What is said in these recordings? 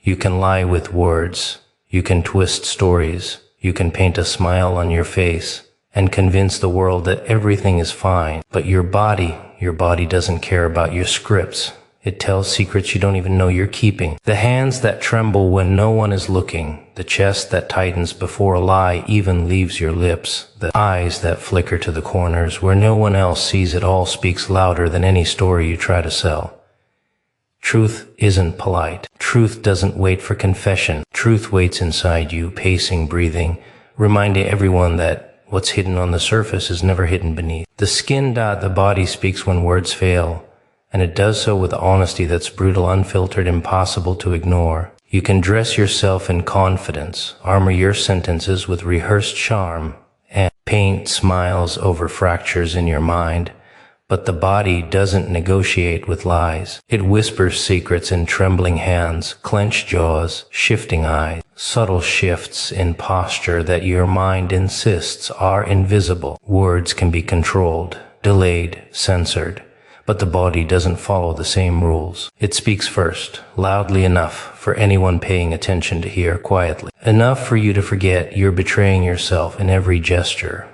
You can lie with words. You can twist stories. You can paint a smile on your face and convince the world that everything is fine. But your body doesn't care about your scripts. It tells secrets you don't even know you're keeping. The hands that tremble when no one is looking. The chest that tightens before a lie even leaves your lips. The eyes that flicker to the corners where no one else sees it all speaks louder than any story you try to sell. Truth isn't polite. Truth doesn't wait for confession. Truth waits inside you, pacing, breathing, reminding everyone that what's hidden on the surface is never hidden beneath. The the body speaks when words fail, and it does so with honesty that's brutal, unfiltered, impossible to ignore. You can dress yourself in confidence, armor your sentences with rehearsed charm, and paint smiles over fractures in your mind. But the body doesn't negotiate with lies. It whispers secrets in trembling hands, clenched jaws, shifting eyes, subtle shifts in posture that your mind insists are invisible. Words can be controlled, delayed, censored, but the body doesn't follow the same rules. It speaks first, loudly enough for anyone paying attention to hear, quietly enough for you to forget you're betraying yourself in every gesture.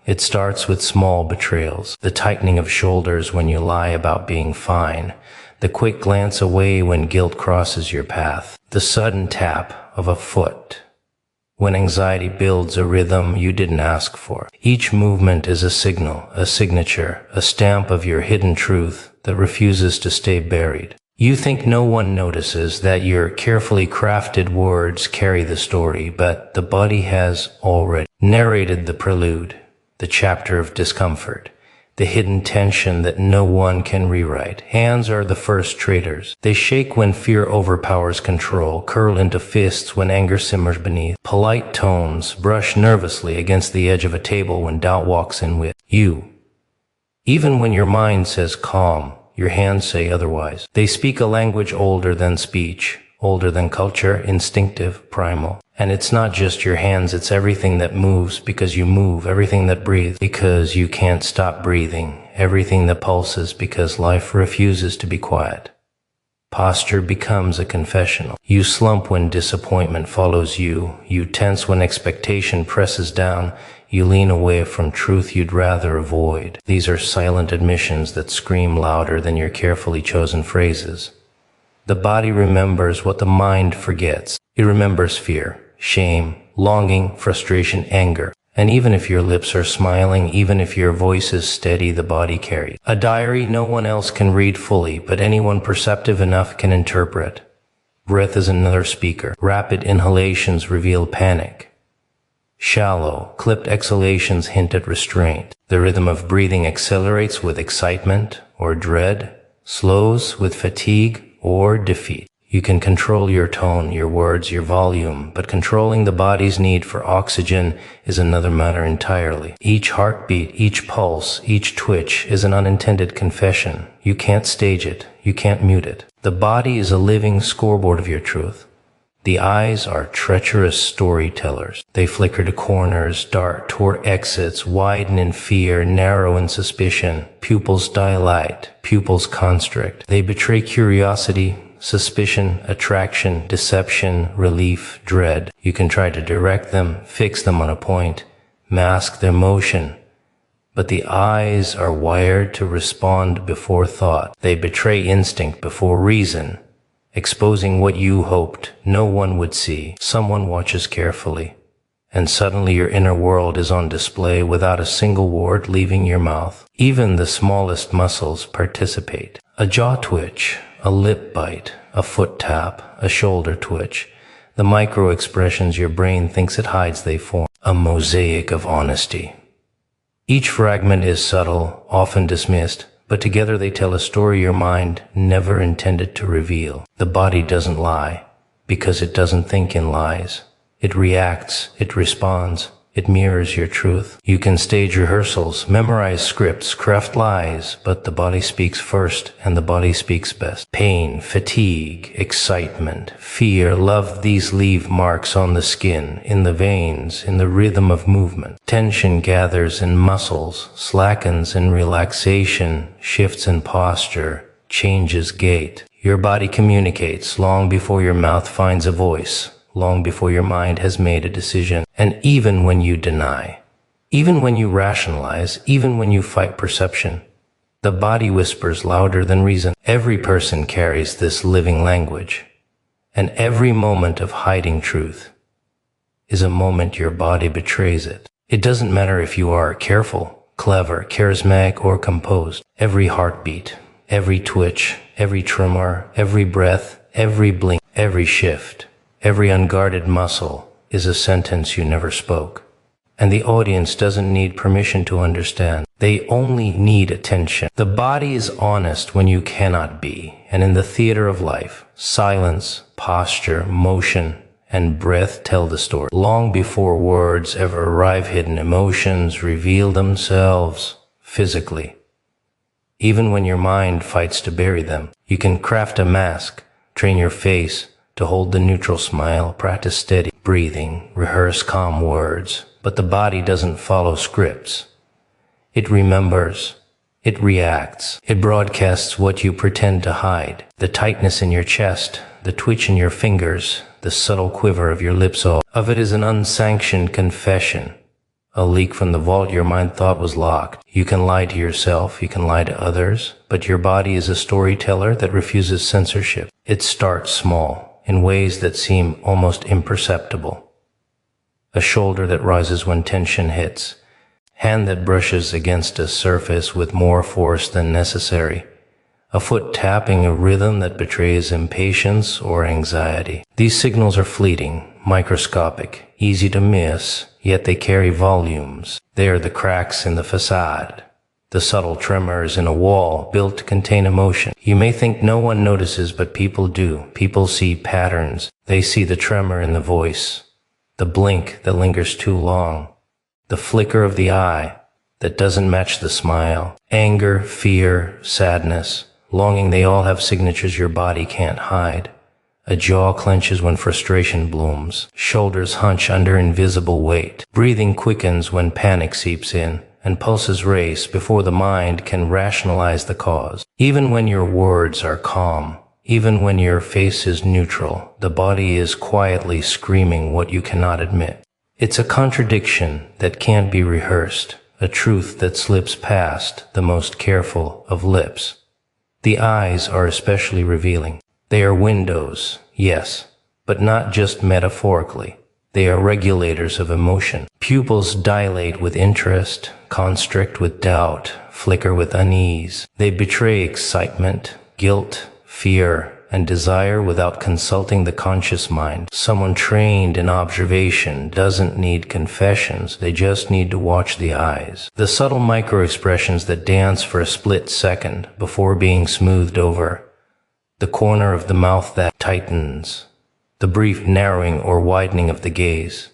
It starts with small betrayals, the tightening of shoulders when you lie about being fine, the quick glance away when guilt crosses your path, the sudden tap of a foot when anxiety builds a rhythm you didn't ask for. Each movement is a signal, a signature, a stamp of your hidden truth that refuses to stay buried. You think no one notices that your carefully crafted words carry the story, but the body has already narrated the prelude. The chapter of discomfort, the hidden tension that no one can rewrite. Hands are the first traitors. They shake when fear overpowers control, curl into fists when anger simmers beneath. Polite tones brush nervously against the edge of a table when doubt walks in with you. Even when your mind says calm, your hands say otherwise. They speak a language older than speech, older than culture, instinctive, primal. And it's not just your hands, it's everything that moves because you move, everything that breathes because you can't stop breathing, everything that pulses because life refuses to be quiet. Posture becomes a confessional. You slump when disappointment follows you. You tense when expectation presses down. You lean away from truth you'd rather avoid. These are silent admissions that scream louder than your carefully chosen phrases. The body remembers what the mind forgets. It remembers fear, shame, longing, frustration, anger. And even if your lips are smiling, even if your voice is steady, the body carries a diary no one else can read fully, but anyone perceptive enough can interpret. Breath is another speaker. Rapid inhalations reveal panic. Shallow, clipped exhalations hint at restraint. The rhythm of breathing accelerates with excitement or dread, slows with fatigue or defeat. You can control your tone, your words, your volume, but controlling the body's need for oxygen is another matter entirely. Each heartbeat, each pulse, each twitch is an unintended confession. You can't stage it. You can't mute it. The body is a living scoreboard of your truth. The eyes are treacherous storytellers. They flicker to corners, dart toward exits, widen in fear, narrow in suspicion. Pupils dilate, pupils constrict. They betray curiosity, suspicion, attraction, deception, relief, dread. You can try to direct them, fix them on a point, mask their motion. But the eyes are wired to respond before thought. They betray instinct before reason, exposing what you hoped no one would see. Someone watches carefully, and suddenly your inner world is on display without a single word leaving your mouth. Even the smallest muscles participate. A jaw twitch, a lip bite, a foot tap, a shoulder twitch. The micro-expressions your brain thinks it hides, they form a mosaic of honesty. Each fragment is subtle, often dismissed, but together they tell a story your mind never intended to reveal. The body doesn't lie, because it doesn't think in lies. It reacts, it responds, it mirrors your truth. You can stage rehearsals, memorize scripts, craft lies, but the body speaks first, and the body speaks best. Pain, fatigue, excitement, fear, love, these leave marks on the skin, in the veins, in the rhythm of movement. Tension gathers in muscles, slackens in relaxation, shifts in posture, changes gait. Your body communicates long before your mouth finds a voice, long before your mind has made a decision. And even when you deny, even when you rationalize, even when you fight perception, the body whispers louder than reason. Every person carries this living language, and every moment of hiding truth is a moment your body betrays it. It doesn't matter if you are careful, clever, charismatic, or composed. Every heartbeat, every twitch, every tremor, every breath, every blink, every shift, every unguarded muscle is a sentence you never spoke. And the audience doesn't need permission to understand. They only need attention. The body is honest when you cannot be. And in the theater of life, silence, posture, motion, and breath tell the story. Long before words ever arrive, hidden emotions reveal themselves physically. Even when your mind fights to bury them, you can craft a mask, train your face to hold the neutral smile, practice steady breathing, rehearse calm words. But the body doesn't follow scripts. It remembers. It reacts. It broadcasts what you pretend to hide. The tightness in your chest, the twitch in your fingers, the subtle quiver of your lips, all of it is an unsanctioned confession. A leak from the vault your mind thought was locked. You can lie to yourself, you can lie to others, but your body is a storyteller that refuses censorship. It starts small, in ways that seem almost imperceptible. A shoulder that rises when tension hits, hand that brushes against a surface with more force than necessary, a foot tapping a rhythm that betrays impatience or anxiety. These signals are fleeting, microscopic, easy to miss, yet they carry volumes. They are the cracks in the facade, the subtle tremors in a wall built to contain emotion. You may think no one notices, but people do. People see patterns. They see the tremor in the voice, the blink that lingers too long, the flicker of the eye that doesn't match the smile. Anger, fear, sadness, longing, they all have signatures your body can't hide. A jaw clenches when frustration blooms. Shoulders hunch under invisible weight. Breathing quickens when panic seeps in, and pulses race before the mind can rationalize the cause. Even when your words are calm, even when your face is neutral, the body is quietly screaming what you cannot admit. It's a contradiction that can't be rehearsed, a truth that slips past the most careful of lips. The eyes are especially revealing. They are windows, yes, but not just metaphorically. They are regulators of emotion. Pupils dilate with interest, constrict with doubt, flicker with unease. They betray excitement, guilt, fear, and desire without consulting the conscious mind. Someone trained in observation doesn't need confessions, they just need to watch the eyes. The subtle micro-expressions that dance for a split second before being smoothed over. The corner of the mouth that tightens. The brief narrowing or widening of the gaze.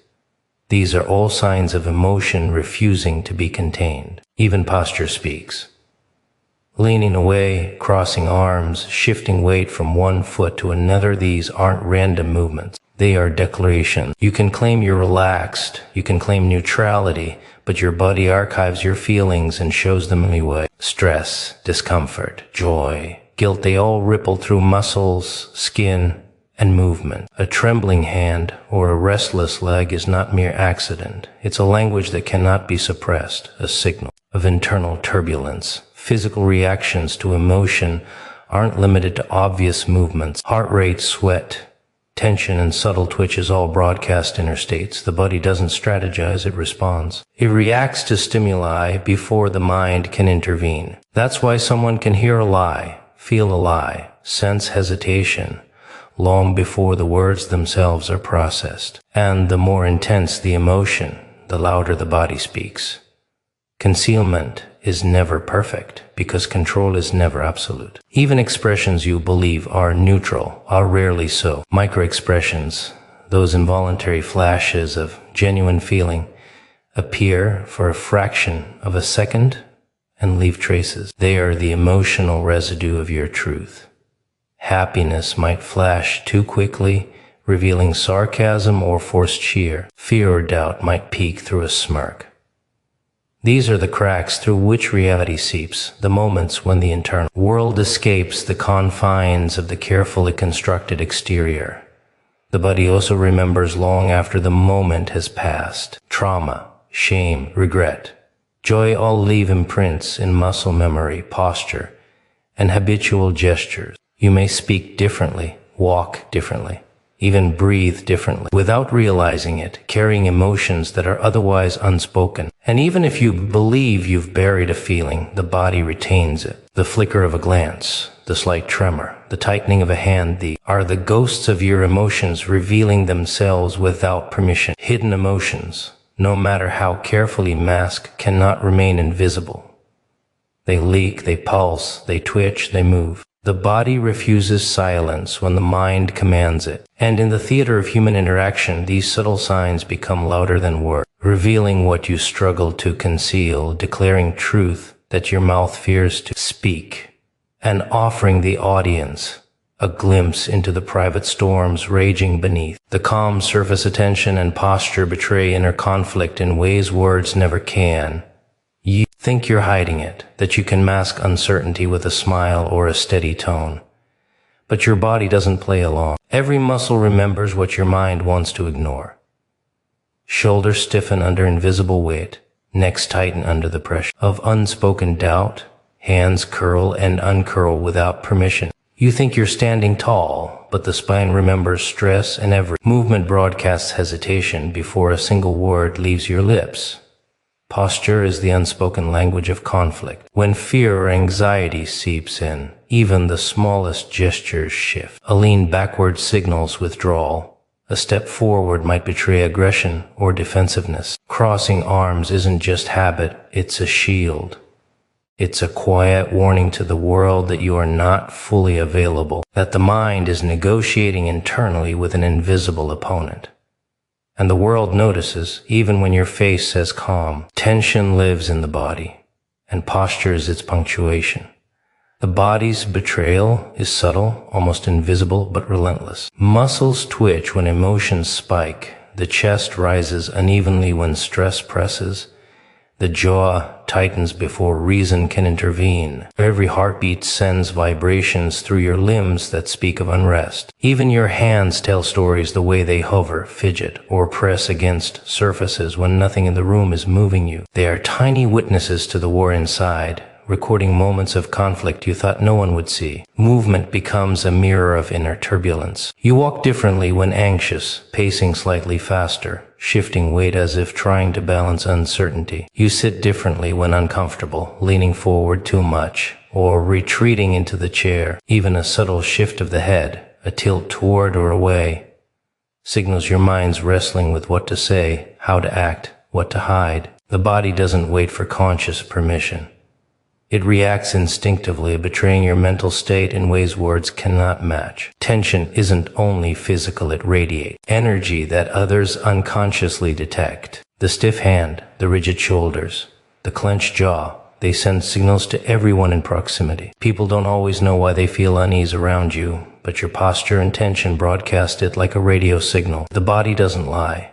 These are all signs of emotion refusing to be contained. Even posture speaks. Leaning away, crossing arms, shifting weight from one foot to another, these aren't random movements. They are declarations. You can claim you're relaxed, you can claim neutrality, but your body archives your feelings and shows them anyway. Stress, discomfort, joy, guilt, they all ripple through muscles, skin, and movement. A trembling hand or a restless leg is not mere accident. It's a language that cannot be suppressed, a signal of internal turbulence. Physical reactions to emotion aren't limited to obvious movements. Heart rate, sweat, tension, and subtle twitches all broadcast inner states. The body doesn't strategize, it responds. It reacts to stimuli before the mind can intervene. That's why someone can hear a lie, feel a lie, sense hesitation, long before the words themselves are processed. And the more intense the emotion, the louder the body speaks. Concealment is never perfect because control is never absolute. Even expressions you believe are neutral are rarely so. Micro-expressions, those involuntary flashes of genuine feeling, appear for a fraction of a second and leave traces. They are the emotional residue of your truth. Happiness might flash too quickly, revealing sarcasm or forced cheer. Fear or doubt might peek through a smirk. These are the cracks through which reality seeps, the moments when the internal world escapes the confines of the carefully constructed exterior. The body also remembers long after the moment has passed. Trauma, shame, regret, joy all leave imprints in muscle memory, posture, and habitual gestures. You may speak differently, walk differently, even breathe differently, without realizing it, carrying emotions that are otherwise unspoken. And even if you believe you've buried a feeling, the body retains it. The flicker of a glance, the slight tremor, the tightening of a hand, these are the ghosts of your emotions revealing themselves without permission. Hidden emotions, no matter how carefully masked, cannot remain invisible. They leak, they pulse, they twitch, they move. The body refuses silence when the mind commands it. And in the theater of human interaction, these subtle signs become louder than words, revealing what you struggle to conceal, declaring truth that your mouth fears to speak, and offering the audience a glimpse into the private storms raging beneath. The calm surface attention and posture betray inner conflict in ways words never can. You think you're hiding it, that you can mask uncertainty with a smile or a steady tone. But your body doesn't play along. Every muscle remembers what your mind wants to ignore. Shoulders stiffen under invisible weight, necks tighten under the pressure of unspoken doubt, hands curl and uncurl without permission. You think you're standing tall, but the spine remembers stress, and every movement broadcasts hesitation before a single word leaves your lips. Posture is the unspoken language of conflict. When fear or anxiety seeps in, even the smallest gestures shift. A lean backward signals withdrawal. A step forward might betray aggression or defensiveness. Crossing arms isn't just habit, it's a shield. It's a quiet warning to the world that you are not fully available, that the mind is negotiating internally with an invisible opponent. And the world notices, even when your face says calm. Tension lives in the body, and posture is its punctuation. The body's betrayal is subtle, almost invisible, but relentless. Muscles twitch when emotions spike. The chest rises unevenly when stress presses. The jaw tightens before reason can intervene. Every heartbeat sends vibrations through your limbs that speak of unrest. Even your hands tell stories the way they hover, fidget, or press against surfaces when nothing in the room is moving you. They are tiny witnesses to the war inside, recording moments of conflict you thought no one would see. Movement becomes a mirror of inner turbulence. You walk differently when anxious, pacing slightly faster, shifting weight as if trying to balance uncertainty. You sit differently when uncomfortable, leaning forward too much, or retreating into the chair. Even a subtle shift of the head, a tilt toward or away, signals your mind's wrestling with what to say, how to act, what to hide. The body doesn't wait for conscious permission. It reacts instinctively, betraying your mental state in ways words cannot match. Tension isn't only physical, it radiates energy that others unconsciously detect. The stiff hand, the rigid shoulders, the clenched jaw, they send signals to everyone in proximity. People don't always know why they feel unease around you, but your posture and tension broadcast it like a radio signal. The body doesn't lie.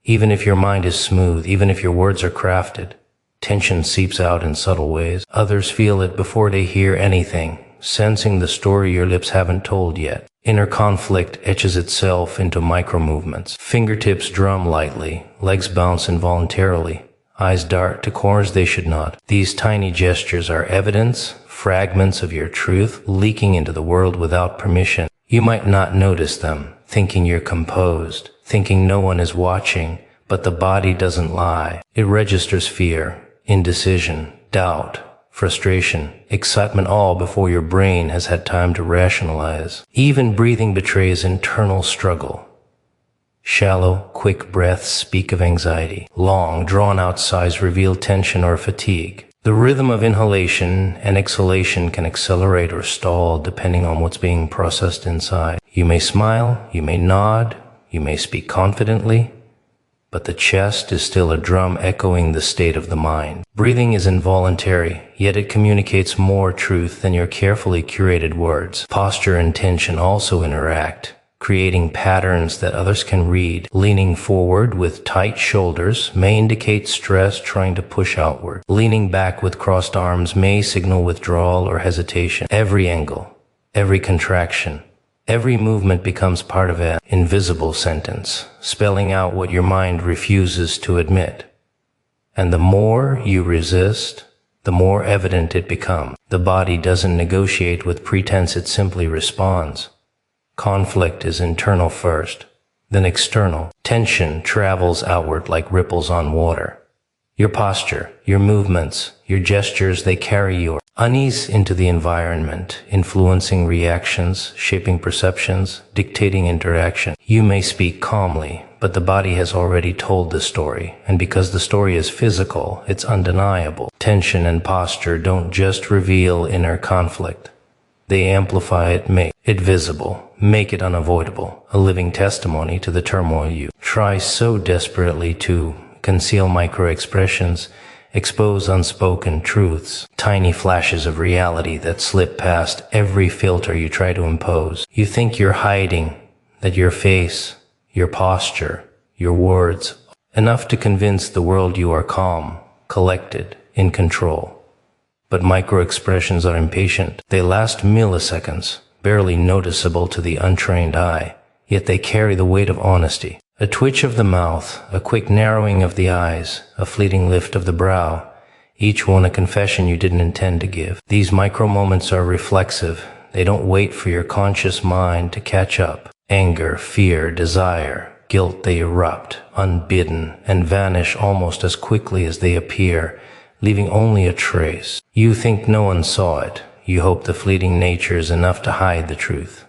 Even if your mind is smooth, even if your words are crafted, tension seeps out in subtle ways. Others feel it before they hear anything, sensing the story your lips haven't told yet. Inner conflict etches itself into micro-movements. Fingertips drum lightly, legs bounce involuntarily, eyes dart to corners they should not. These tiny gestures are evidence, fragments of your truth leaking into the world without permission. You might not notice them, thinking you're composed, thinking no one is watching, but the body doesn't lie. It registers fear, indecision, doubt, frustration, excitement, all before your brain has had time to rationalize. Even breathing betrays internal struggle. Shallow, quick breaths speak of anxiety. Long, drawn-out sighs reveal tension or fatigue. The rhythm of inhalation and exhalation can accelerate or stall depending on what's being processed inside. You may smile, you may nod, you may speak confidently, but the chest is still a drum echoing the state of the mind. Breathing is involuntary, yet it communicates more truth than your carefully curated words. Posture and tension also interact, creating patterns that others can read. Leaning forward with tight shoulders may indicate stress trying to push outward. Leaning back with crossed arms may signal withdrawal or hesitation. Every angle, every contraction, every movement becomes part of an invisible sentence, spelling out what your mind refuses to admit. And the more you resist, the more evident it becomes. The body doesn't negotiate with pretense, it simply responds. Conflict is internal first, then external. Tension travels outward like ripples on water. Your posture, your movements, your gestures, they carry your unease into the environment, influencing reactions, shaping perceptions, dictating interaction. You may speak calmly, but the body has already told the story, and because the story is physical, it's undeniable. Tension and posture don't just reveal inner conflict. They amplify it, make it visible, make it unavoidable, a living testimony to the turmoil you try so desperately to conceal. Micro-expressions expose unspoken truths, tiny flashes of reality that slip past every filter you try to impose. You think you're hiding, that your face, your posture, your words, enough to convince the world you are calm, collected, in control. But micro-expressions are impatient. They last milliseconds, barely noticeable to the untrained eye, yet they carry the weight of honesty. A twitch of the mouth, a quick narrowing of the eyes, a fleeting lift of the brow, each one a confession you didn't intend to give. These micro-moments are reflexive. They don't wait for your conscious mind to catch up. Anger, fear, desire, guilt, they erupt, unbidden, and vanish almost as quickly as they appear, leaving only a trace. You think no one saw it. You hope the fleeting nature is enough to hide the truth.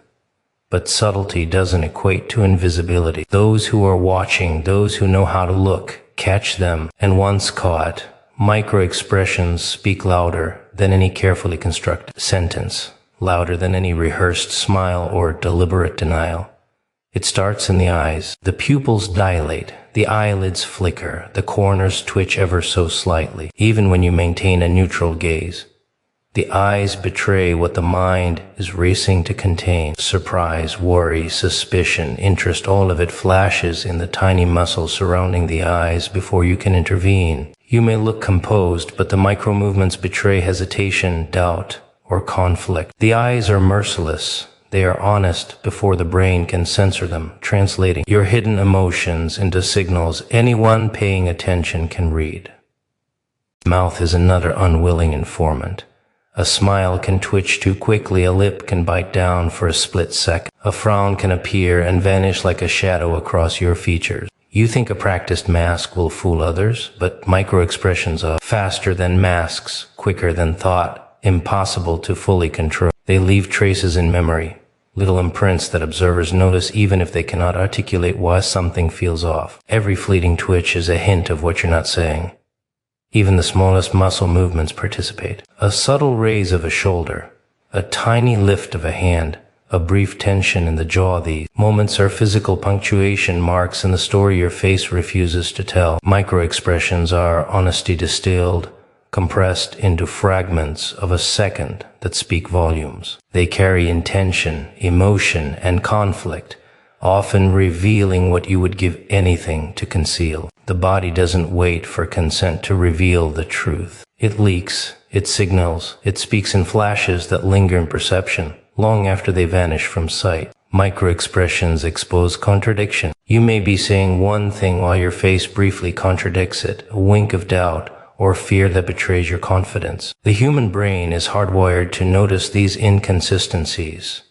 But subtlety doesn't equate to invisibility. Those who are watching, those who know how to look, catch them, and once caught, micro-expressions speak louder than any carefully constructed sentence, louder than any rehearsed smile or deliberate denial. It starts in the eyes. The pupils dilate, the eyelids flicker, the corners twitch ever so slightly, even when you maintain a neutral gaze. The eyes betray what the mind is racing to contain. Surprise, worry, suspicion, interest, all of it flashes in the tiny muscles surrounding the eyes before you can intervene. You may look composed, but the micro-movements betray hesitation, doubt, or conflict. The eyes are merciless. They are honest before the brain can censor them, translating your hidden emotions into signals anyone paying attention can read. Mouth is another unwilling informant. A smile can twitch too quickly, a lip can bite down for a split second. A frown can appear and vanish like a shadow across your features. You think a practiced mask will fool others, but micro-expressions are faster than masks, quicker than thought, impossible to fully control. They leave traces in memory, little imprints that observers notice even if they cannot articulate why something feels off. Every fleeting twitch is a hint of what you're not saying. Even the smallest muscle movements participate. A subtle raise of a shoulder, a tiny lift of a hand, a brief tension in the jaw. These moments are physical punctuation marks in the story your face refuses to tell. Micro-expressions are honesty distilled, compressed into fragments of a second that speak volumes. They carry intention, emotion, and conflict, often revealing what you would give anything to conceal. The body doesn't wait for consent to reveal the truth. It leaks, it signals, it speaks in flashes that linger in perception, long after they vanish from sight. Micro-expressions expose contradiction. You may be saying one thing while your face briefly contradicts it, a wink of doubt, or fear that betrays your confidence. The human brain is hardwired to notice these inconsistencies.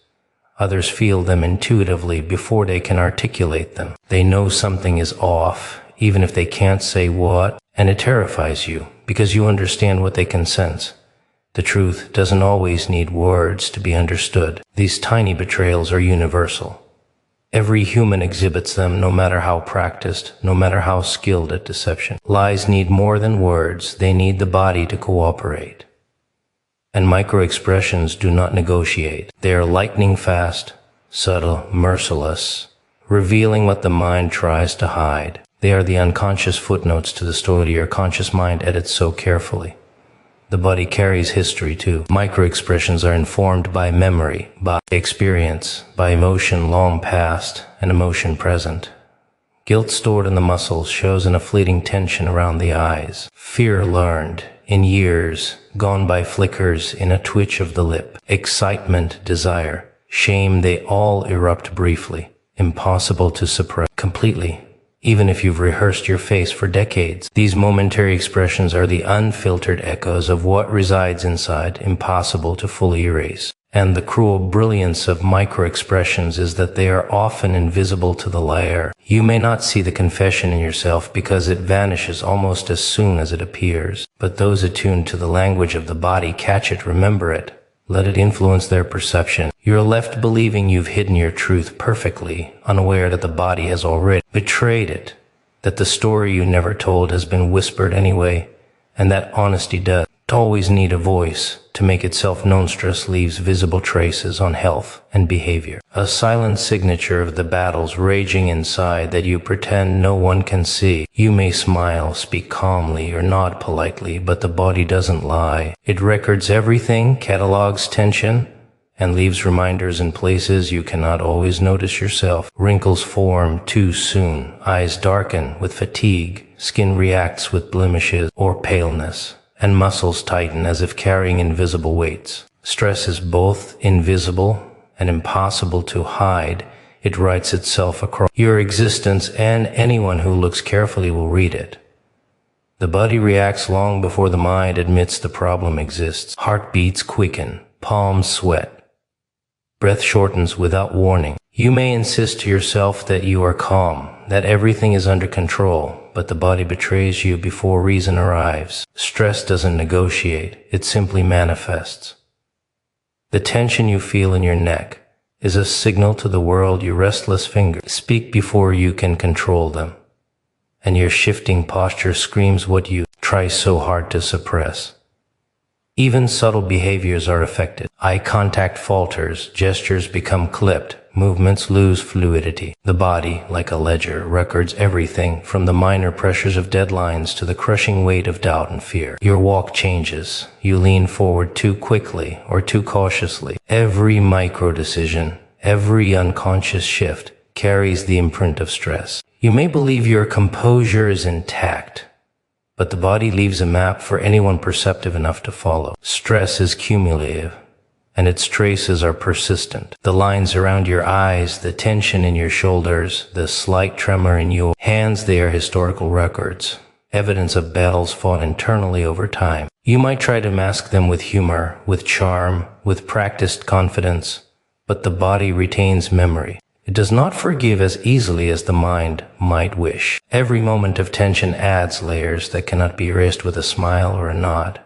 Others feel them intuitively before they can articulate them. They know something is off, even if they can't say what, and it terrifies you, because you understand what they can sense. The truth doesn't always need words to be understood. These tiny betrayals are universal. Every human exhibits them, no matter how practiced, no matter how skilled at deception. Lies need more than words. They need the body to cooperate. And micro-expressions do not negotiate. They are lightning fast, subtle, merciless, revealing what the mind tries to hide. They are the unconscious footnotes to the story your conscious mind edits so carefully. The body carries history too. Micro-expressions are informed by memory, by experience, by emotion long past and emotion present. Guilt stored in the muscles shows in a fleeting tension around the eyes. Fear learned in years, gone by flickers in a twitch of the lip. Excitement, desire, shame, they all erupt briefly, impossible to suppress completely. Even if you've rehearsed your face for decades, these momentary expressions are the unfiltered echoes of what resides inside, impossible to fully erase. And the cruel brilliance of micro-expressions is that they are often invisible to the liar. You may not see the confession in yourself because it vanishes almost as soon as it appears. But those attuned to the language of the body catch it, remember it. Let it influence their perception. You're left believing you've hidden your truth perfectly, unaware that the body has already betrayed it, that the story you never told has been whispered anyway, and that honesty does always need a voice to make itself known. Stress leaves visible traces on health and behavior, a silent signature of the battles raging inside that you pretend no one can see. You may smile, speak calmly, or nod politely, but the body doesn't lie. It records everything, catalogs tension, and leaves reminders in places you cannot always notice yourself. Wrinkles form too soon, eyes darken with fatigue, skin reacts with blemishes or paleness, and muscles tighten as if carrying invisible weights. Stress is both invisible and impossible to hide. It writes itself across your existence, and anyone who looks carefully will read it. The body reacts long before the mind admits the problem exists. Heartbeats quicken, palms sweat, breath shortens without warning. You may insist to yourself that you are calm, that everything is under control, but the body betrays you before reason arrives. Stress doesn't negotiate, it simply manifests. The tension you feel in your neck is a signal to the world. Your restless fingers speak before you can control them, and your shifting posture screams what you try so hard to suppress. Even subtle behaviors are affected. Eye contact falters, gestures become clipped, movements lose fluidity. The body, like a ledger, records everything from the minor pressures of deadlines to the crushing weight of doubt and fear. Your walk changes. You lean forward too quickly or too cautiously. Every micro decision, every unconscious shift carries the imprint of stress. You may believe your composure is intact, but the body leaves a map for anyone perceptive enough to follow. Stress is cumulative, and its traces are persistent. The lines around your eyes, the tension in your shoulders, the slight tremor in your hands, they are historical records, evidence of battles fought internally over time. You might try to mask them with humor, with charm, with practiced confidence, but the body retains memory. It does not forgive as easily as the mind might wish. Every moment of tension adds layers that cannot be erased with a smile or a nod.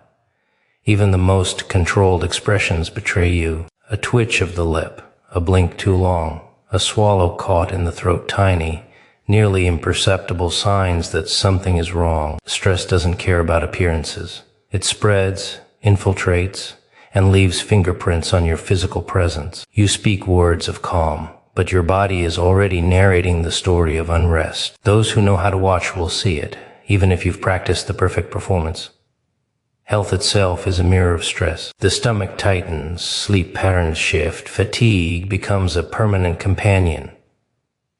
Even the most controlled expressions betray you. A twitch of the lip, a blink too long, a swallow caught in the throat, tiny, nearly imperceptible signs that something is wrong. Stress doesn't care about appearances. It spreads, infiltrates, and leaves fingerprints on your physical presence. You speak words of calm, but your body is already narrating the story of unrest. Those who know how to watch will see it, even if you've practiced the perfect performance. Health itself is a mirror of stress. The stomach tightens, sleep patterns shift, fatigue becomes a permanent companion.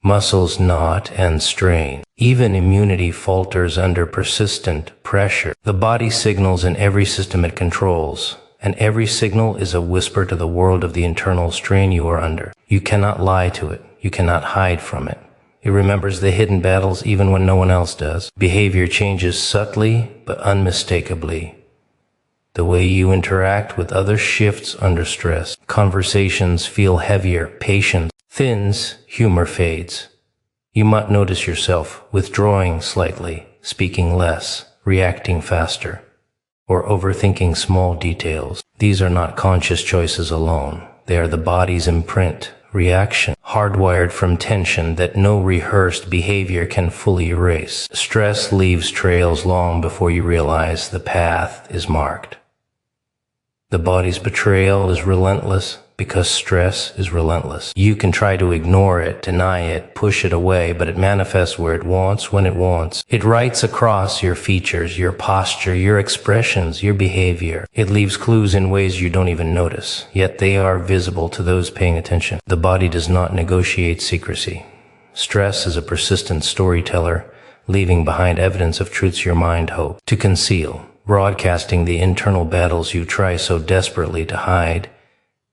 Muscles knot and strain. Even immunity falters under persistent pressure. The body signals in every system it controls, and every signal is a whisper to the world of the internal strain you are under. You cannot lie to it. You cannot hide from it. It remembers the hidden battles even when no one else does. Behavior changes subtly but unmistakably. The way you interact with others shifts under stress. Conversations feel heavier, patience thins, humor fades. You might notice yourself withdrawing slightly, speaking less, reacting faster, or overthinking small details. These are not conscious choices alone. They are the body's imprint, reaction, hardwired from tension that no rehearsed behavior can fully erase. Stress leaves trails long before you realize the path is marked. The body's betrayal is relentless, because stress is relentless. You can try to ignore it, deny it, push it away, but it manifests where it wants, when it wants. It writes across your features, your posture, your expressions, your behavior. It leaves clues in ways you don't even notice, yet they are visible to those paying attention. The body does not negotiate secrecy. Stress is a persistent storyteller, leaving behind evidence of truths your mind hopes to conceal, broadcasting the internal battles you try so desperately to hide,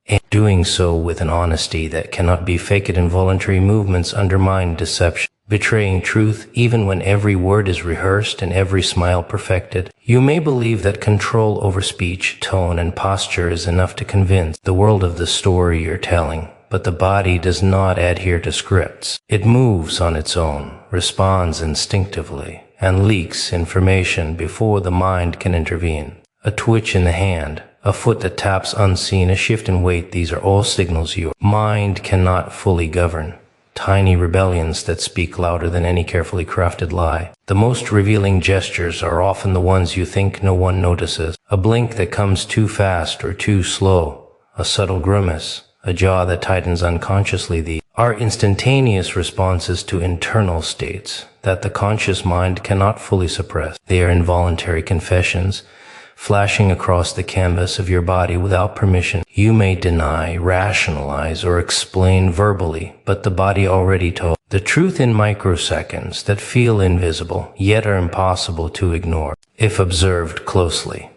and doing so with an honesty that cannot be faked. Involuntary movements undermine deception, betraying truth even when every word is rehearsed and every smile perfected. You may believe that control over speech, tone, and posture is enough to convince the world of the story you're telling, but the body does not adhere to scripts. It moves on its own, responds instinctively, and leaks information before the mind can intervene. A twitch in the hand, a foot that taps unseen, a shift in weight, these are all signals your mind cannot fully govern. Tiny rebellions that speak louder than any carefully crafted lie. The most revealing gestures are often the ones you think no one notices. A blink that comes too fast or too slow, a subtle grimace, a jaw that tightens unconsciously. These are instantaneous responses to internal states that the conscious mind cannot fully suppress. They are involuntary confessions, flashing across the canvas of your body without permission. You may deny, rationalize, or explain verbally, but the body already told the truth in microseconds that feel invisible, yet are impossible to ignore if observed closely.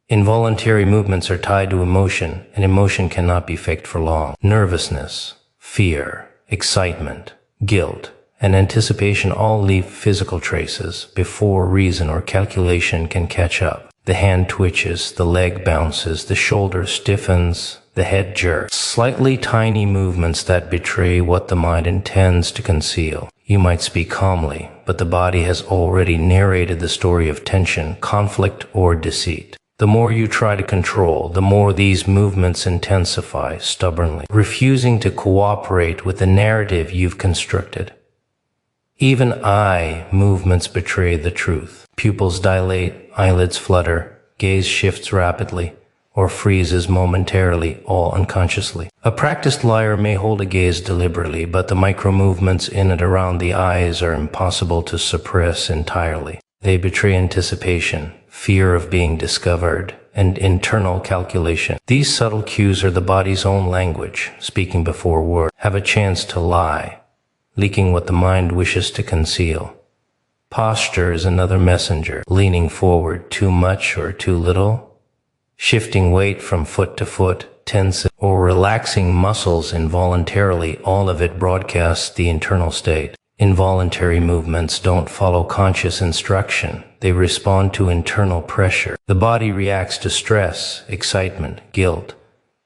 Involuntary movements are tied to emotion, and emotion cannot be faked for long. Nervousness, fear, excitement, guilt, and anticipation all leave physical traces before reason or calculation can catch up. The hand twitches, the leg bounces, the shoulder stiffens, the head jerks. Slightly tiny movements that betray what the mind intends to conceal. You might speak calmly, but the body has already narrated the story of tension, conflict, or deceit. The more you try to control, the more these movements intensify stubbornly, refusing to cooperate with the narrative you've constructed. Even eye movements betray the truth. Pupils dilate, eyelids flutter, gaze shifts rapidly, or freezes momentarily, all unconsciously. A practiced liar may hold a gaze deliberately, but the micro-movements in and around the eyes are impossible to suppress entirely. They betray anticipation, fear of being discovered, and internal calculation. These subtle cues are the body's own language, speaking before words have a chance to lie, leaking what the mind wishes to conceal. Posture is another messenger, leaning forward too much or too little, shifting weight from foot to foot, tense or relaxing muscles involuntarily, all of it broadcasts the internal state. Involuntary movements don't follow conscious instruction. They respond to internal pressure. The body reacts to stress, excitement, guilt,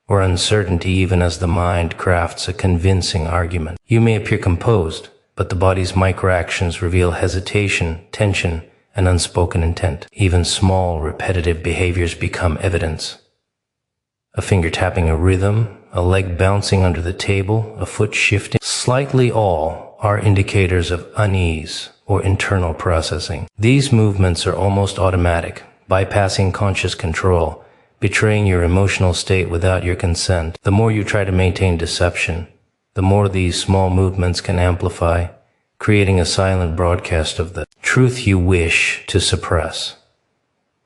or uncertainty even as the mind crafts a convincing argument. You may appear composed, but the body's microactions reveal hesitation, tension, and unspoken intent. Even small, repetitive behaviors become evidence. A finger tapping a rhythm, a leg bouncing under the table, a foot shifting slightly, all are indicators of unease or internal processing. These movements are almost automatic, bypassing conscious control, betraying your emotional state without your consent. The more you try to maintain deception, the more these small movements can amplify, creating a silent broadcast of the truth you wish to suppress.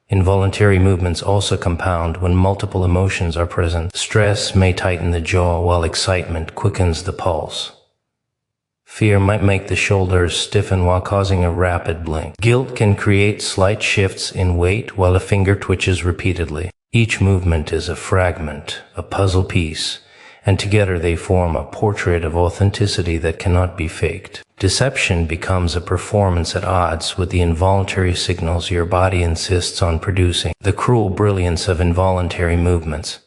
Involuntary movements also compound when multiple emotions are present. Stress may tighten the jaw while excitement quickens the pulse. Fear might make the shoulders stiffen while causing a rapid blink. Guilt can create slight shifts in weight while a finger twitches repeatedly. Each movement is a fragment, a puzzle piece, and together they form a portrait of authenticity that cannot be faked. Deception becomes a performance at odds with the involuntary signals your body insists on producing. The cruel brilliance of involuntary movements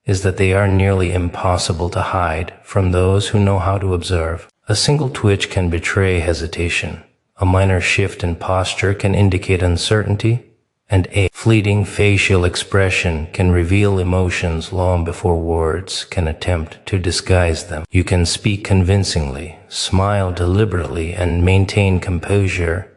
is that they are nearly impossible to hide from those who know how to observe. A single twitch can betray hesitation. A minor shift in posture can indicate uncertainty, and a fleeting facial expression can reveal emotions long before words can attempt to disguise them. You can speak convincingly, smile deliberately, and maintain composure,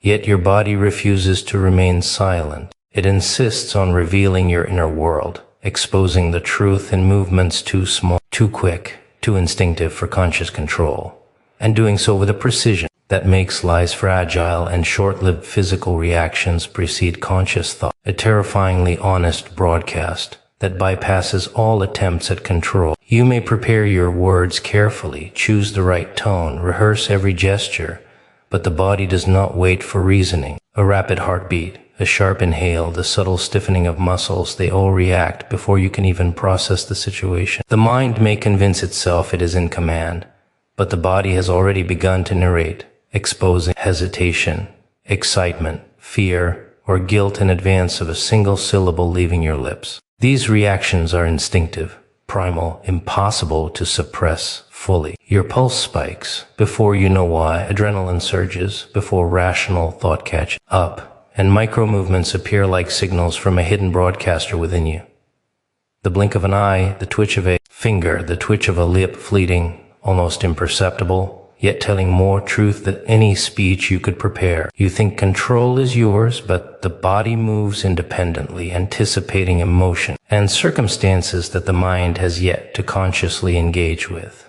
yet your body refuses to remain silent. It insists on revealing your inner world, exposing the truth in movements too small, too quick, too instinctive for conscious control, and doing so with a precision that makes lies fragile and short-lived physical reactions precede conscious thought. A terrifyingly honest broadcast that bypasses all attempts at control. You may prepare your words carefully, choose the right tone, rehearse every gesture, but the body does not wait for reasoning. A rapid heartbeat, a sharp inhale, the subtle stiffening of muscles, they all react before you can even process the situation. The mind may convince itself it is in command, but the body has already begun to narrate, exposing hesitation, excitement, fear, or guilt in advance of a single syllable leaving your lips. These reactions are instinctive, primal, impossible to suppress fully. Your pulse spikes before you know why, adrenaline surges before rational thought catches up, and micro-movements appear like signals from a hidden broadcaster within you. The blink of an eye, the twitch of a finger, the twitch of a lip, fleeting, almost imperceptible, yet telling more truth than any speech you could prepare. You think control is yours, but the body moves independently, anticipating emotion and circumstances that the mind has yet to consciously engage with.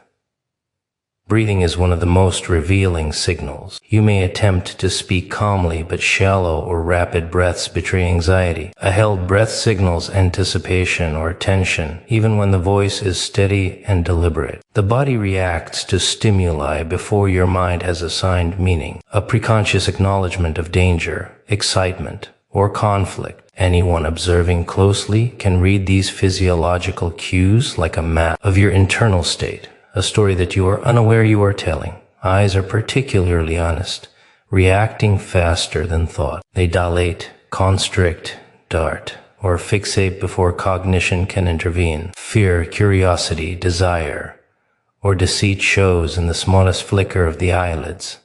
Breathing is one of the most revealing signals. You may attempt to speak calmly, but shallow or rapid breaths betray anxiety. A held breath signals anticipation or tension, even when the voice is steady and deliberate. The body reacts to stimuli before your mind has assigned meaning. A preconscious acknowledgement of danger, excitement, or conflict. Anyone observing closely can read these physiological cues like a map of your internal state. A story that you are unaware you are telling. Eyes are particularly honest, reacting faster than thought. They dilate, constrict, dart, or fixate before cognition can intervene. Fear, curiosity, desire, or deceit shows in the smallest flicker of the eyelids,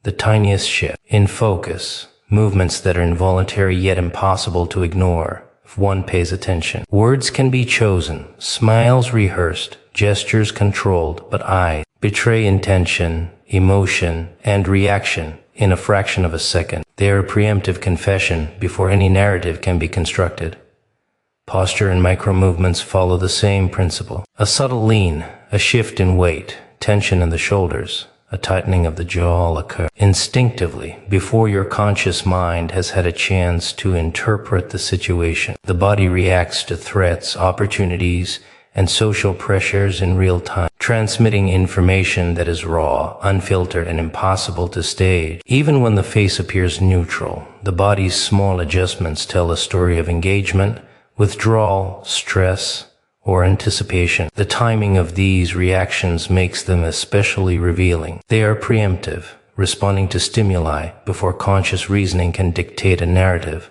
the tiniest shift in focus, movements that are involuntary yet impossible to ignore if one pays attention. Words can be chosen, smiles rehearsed, gestures controlled, but eyes betray intention, emotion, and reaction in a fraction of a second. They are a preemptive confession before any narrative can be constructed. Posture and micro-movements follow the same principle. A subtle lean, a shift in weight, tension in the shoulders, a tightening of the jaw occur instinctively before your conscious mind has had a chance to interpret the situation. The body reacts to threats, opportunities, and social pressures in real time, transmitting information that is raw, unfiltered, and impossible to stage. Even when the face appears neutral, the body's small adjustments tell a story of engagement, withdrawal, stress, or anticipation. The timing of these reactions makes them especially revealing. They are preemptive, responding to stimuli before conscious reasoning can dictate a narrative.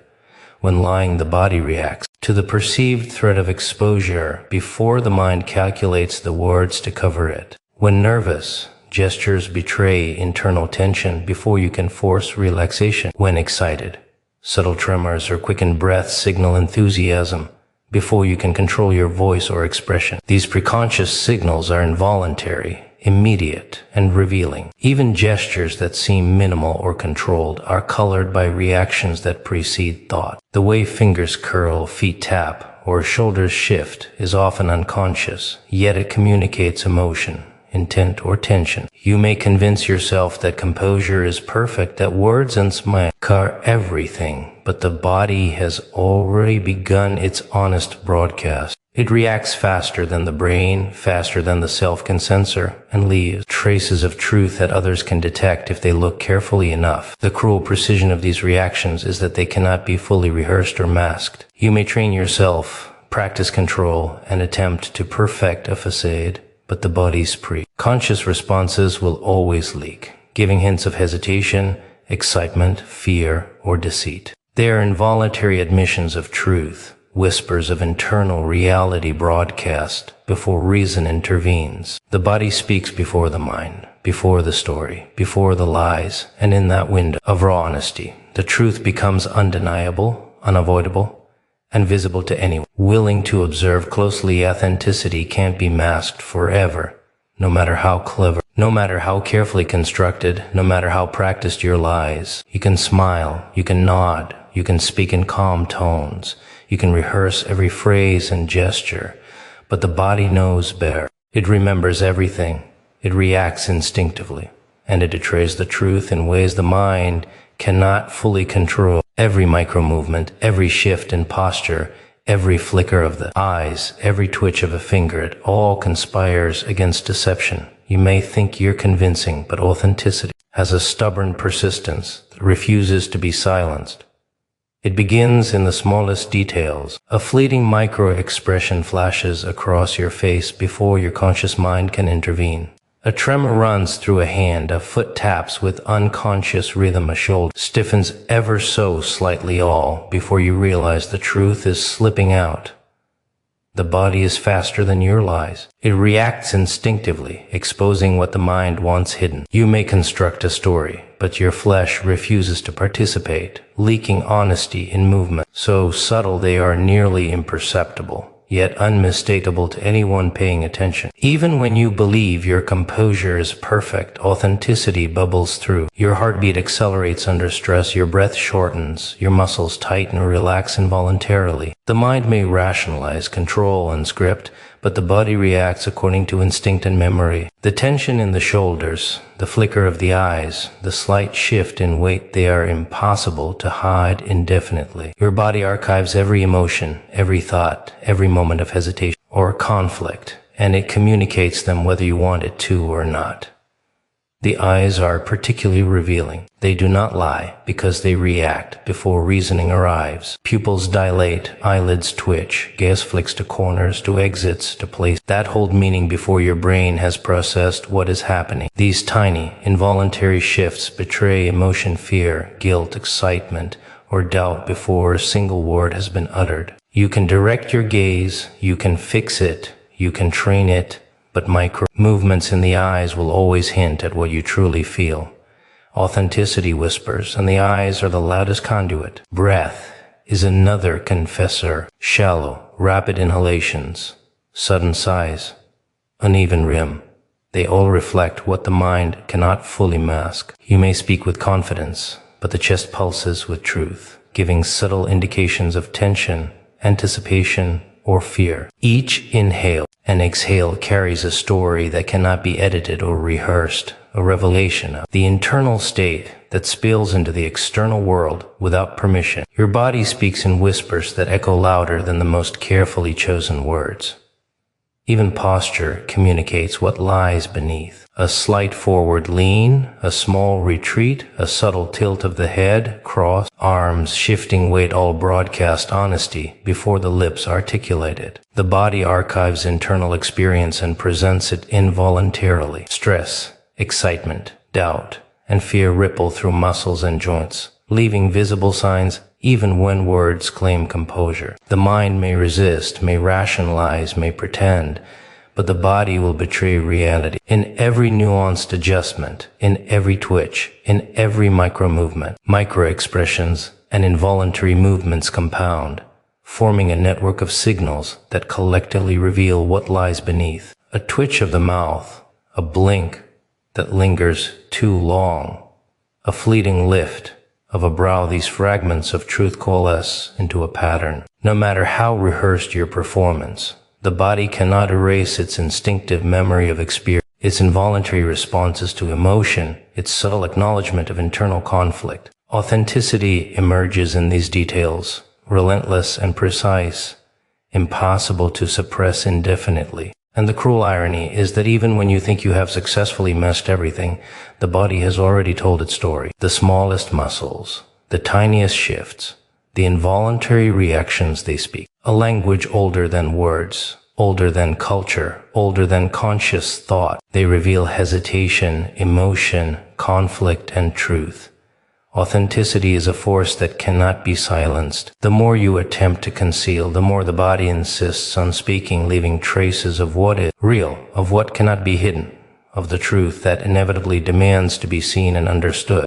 When lying, the body reacts to the perceived threat of exposure before the mind calculates the words to cover it. When nervous, gestures betray internal tension before you can force relaxation. When excited, subtle tremors or quickened breaths signal enthusiasm before you can control your voice or expression. These preconscious signals are involuntary, immediate, and revealing. Even gestures that seem minimal or controlled are colored by reactions that precede thought. The way fingers curl, feet tap, or shoulders shift is often unconscious, yet it communicates emotion, intent, or tension. You may convince yourself that composure is perfect, that words and smile are everything, but the body has already begun its honest broadcast. It reacts faster than the brain, faster than the self can censor, and leaves traces of truth that others can detect if they look carefully enough. The cruel precision of these reactions is that they cannot be fully rehearsed or masked. You may train yourself, practice control, and attempt to perfect a facade, but the body's conscious responses will always leak, giving hints of hesitation, excitement, fear, or deceit. They are involuntary admissions of truth, whispers of internal reality broadcast before reason intervenes. The body speaks before the mind, before the story, before the lies, and in that window of raw honesty, the truth becomes undeniable, unavoidable, and visible to anyone willing to observe closely. Authenticity can't be masked forever, no matter how clever, no matter how carefully constructed, no matter how practiced your lies. You can smile, you can nod, you can speak in calm tones, You can rehearse every phrase and gesture, but the body knows better. It remembers everything. It reacts instinctively, and it betrays the truth in ways the mind cannot fully control. Every micro-movement, every shift in posture, every flicker of the eyes, every twitch of a finger, it all conspires against deception. You may think you're convincing, but authenticity has a stubborn persistence that refuses to be silenced. It begins in the smallest details. A fleeting micro-expression flashes across your face before your conscious mind can intervene. A tremor runs through a hand, a foot taps with unconscious rhythm, a shoulder stiffens ever so slightly, all before you realize the truth is slipping out. The body is faster than your lies. It reacts instinctively, exposing what the mind wants hidden. You may construct a story, but your flesh refuses to participate, leaking honesty in movement, so subtle they are nearly imperceptible, yet unmistakable to anyone paying attention. Even when you believe your composure is perfect, authenticity bubbles through. Your heartbeat accelerates under stress, your breath shortens, your muscles tighten or relax involuntarily. The mind may rationalize, control, and script, but the body reacts according to instinct and memory. The tension in the shoulders, the flicker of the eyes, the slight shift in weight, they are impossible to hide indefinitely. Your body archives every emotion, every thought, every moment of hesitation or conflict, and it communicates them whether you want it to or not. The eyes are particularly revealing. They do not lie because they react before reasoning arrives. Pupils dilate, eyelids twitch, gaze flicks to corners, to exits, to places that hold meaning before your brain has processed what is happening. These tiny, involuntary shifts betray emotion, fear, guilt, excitement, or doubt before a single word has been uttered. You can direct your gaze, you can fix it, you can train it, but micro movements in the eyes will always hint at what you truly feel. Authenticity whispers, and the eyes are the loudest conduit. Breath is another confessor. Shallow, rapid inhalations, sudden sighs, uneven rhythm. They all reflect what the mind cannot fully mask. You may speak with confidence, but the chest pulses with truth, giving subtle indications of tension, anticipation, or fear. Each inhale and exhale carries a story that cannot be edited or rehearsed, a revelation of the internal state that spills into the external world without permission. Your body speaks in whispers that echo louder than the most carefully chosen words. Even posture communicates what lies beneath. A slight forward lean, a small retreat, a subtle tilt of the head, crossed arms, shifting weight, all broadcast honesty before the lips articulate it. The body archives internal experience and presents it involuntarily. Stress, excitement, doubt, and fear ripple through muscles and joints, leaving visible signs even when words claim composure. The mind may resist, may rationalize, may pretend, but the body will betray reality. In every nuanced adjustment, in every twitch, in every micro-movement, micro-expressions and involuntary movements compound, forming a network of signals that collectively reveal what lies beneath. A twitch of the mouth, a blink that lingers too long, a fleeting lift of a brow, these fragments of truth coalesce into a pattern. No matter how rehearsed your performance, the body cannot erase its instinctive memory of experience, its involuntary responses to emotion, its subtle acknowledgement of internal conflict. Authenticity emerges in these details, relentless and precise, impossible to suppress indefinitely. And the cruel irony is that even when you think you have successfully masked everything, the body has already told its story. The smallest muscles, the tiniest shifts, the involuntary reactions they speak. A language older than words, older than culture, older than conscious thought. They reveal hesitation, emotion, conflict, and truth. Authenticity is a force that cannot be silenced. The more you attempt to conceal, the more the body insists on speaking, leaving traces of what is real, of what cannot be hidden, of the truth that inevitably demands to be seen and understood.